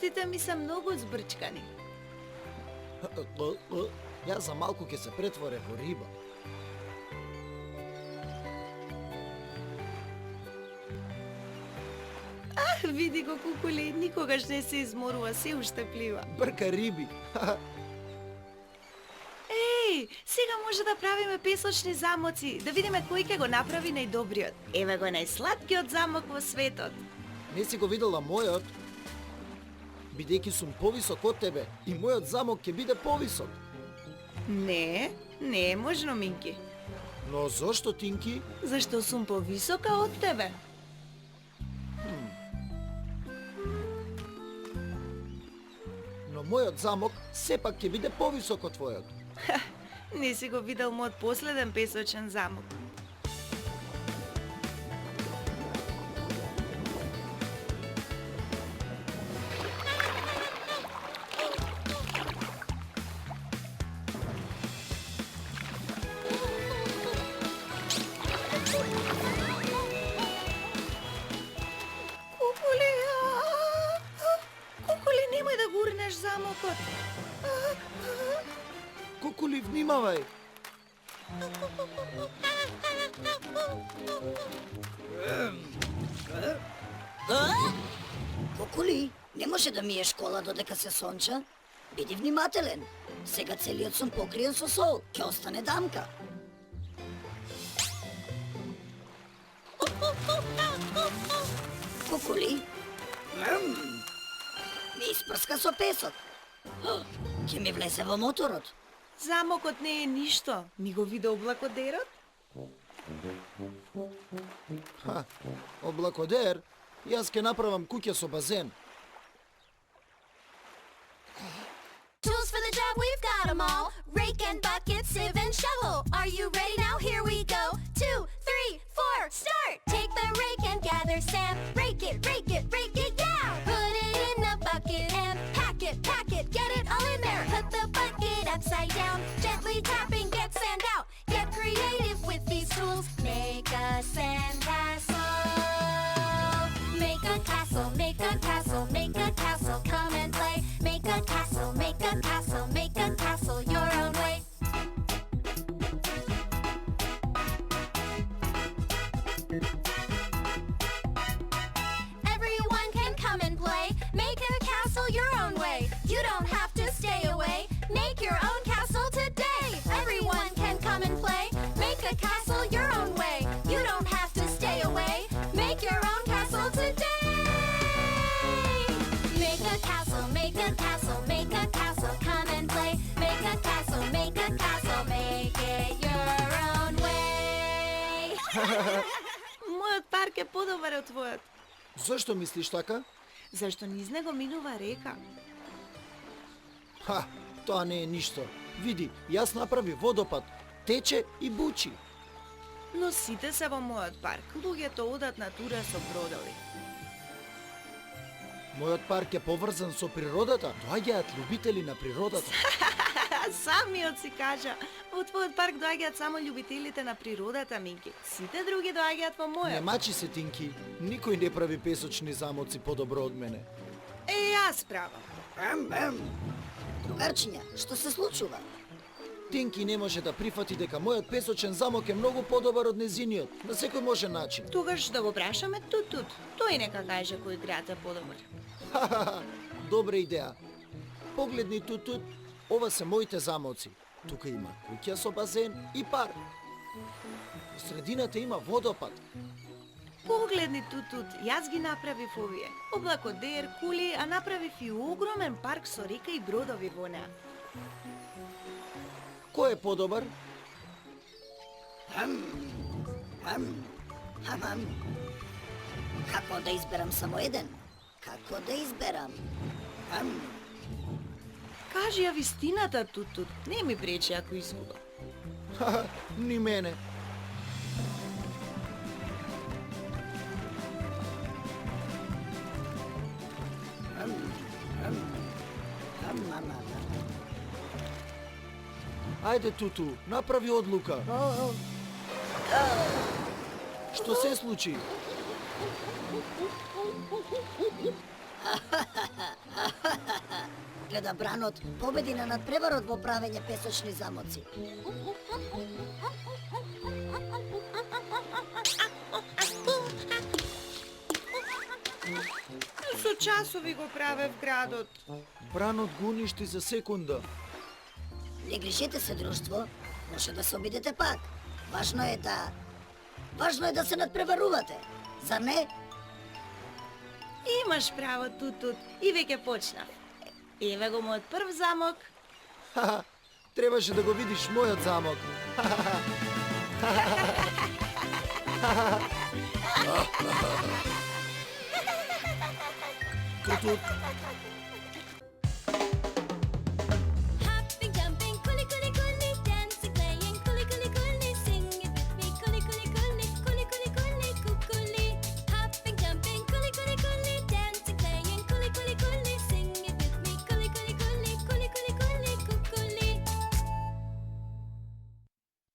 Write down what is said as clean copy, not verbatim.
Устите ми се многу збрчкани. Јас за малку ќе се претворе во риба. Види го Кукули, никогаш не се изморува, се уште плива. Брка риби. Еј, сега може да правиме песочни замоци, да видиме кој ќе го направи најдобриот. Еве го најсладкиот замок во светот. Не си го видела мојот? Бидејќи сум повисок од тебе, и мојот замок ќе биде повисок. Не, не е можно, Минки. Но зошто, Тинки? Зашто сум повисока од тебе. Но мојот замок сепак ќе биде повисок од твојот. Не си го видел мојот последен песочен замок. Кукули, немој да гурнеш замокот. Кукули, внимавај! Кукули, не може да миеш кола додека се сонча? Биди внимателен. Сега целиот сум покриен со сол, ќе остане дамка. Кукули, ми испрска со песок. Ќе ми влезе во моторот. Замокот не е ништо. Ми го виде облакодерот? Облакодер, јас ќе направам куќа со базен. Tools for the job, we've got 'em all. Rake and bucket, sieve and shovel. Are you ready now? Here we go. 2, 3, 4, start! Take the rake and gather sand. Rake it, yeah! Put it in the bucket and pack it, get it all in there. Put the bucket upside down. Gently tapping, get sand out. Get creative with these tools. Make a sandcastle. Make a castle, make a castle, make a castle. Come and play. Make a castle, make a castle, make a castle your own way. Everyone can come and play. Make a castle your own way. You don't have to stay away. Make your own castle today. Everyone can come and play. Make a castle your own way. You don't have to stay away. Make your own castle today. Make a castle, make a castle, make a castle, come and play. Make a castle, make a castle, make it your own way. Мојот парк е подобар од твојот. Зошто мислиш така? Зашто низ него минува река. Тоа не е ништо. Види, јас направи водопад, тече и бучи. Но сите се во мојот парк. Луѓето одат на тура со бродови. Мојот парк е поврзан со природата. Доаѓаат љубители на природата. Самиот си кажа, во твојот парк доаѓаат само љубителите на природата, Минки. Сите други доаѓаат во Не мојот. мачи се, Тинки. Никој не прави песочни замоци подобро од мене. Јас правам. Другарчиња, што се случува? Тинки не може да прифати дека мојот песочен замок е многу подобар од незиниот, на секој можен начин. Тогаш да го прашаме Тутут. Тој нека каже кој град е подобар. Добра идеја. Погледни Тутут, ова се моите замоци. Тука има куќа со базен и парк. Во средината има водопад. Погледни Тутут, јас ги направив овие. Облакодер, кули, а направив и огромен парк со река и бродови во неа. Кој е подобар? Како да изберам само еден? Како да изберам? Кажи ја вистината, Тутут. Не ми пречи ако изгубам. Ни мене. Ајде, Туту, направи одлука. Што се случи? Изгледа Бранот победи на надпреварот во правење песочни замоци. Со часови го праве в градот. Бранот го уништи за секунда. Не грижете се, друштво. Може да се обидете пак. Важно е да се надпреварувате. Зар не? Имаш право, Тутут, и веќе почнав. Еве го мојот прв замок. Хаха, требаше да го видиш мојот замок. Тутут,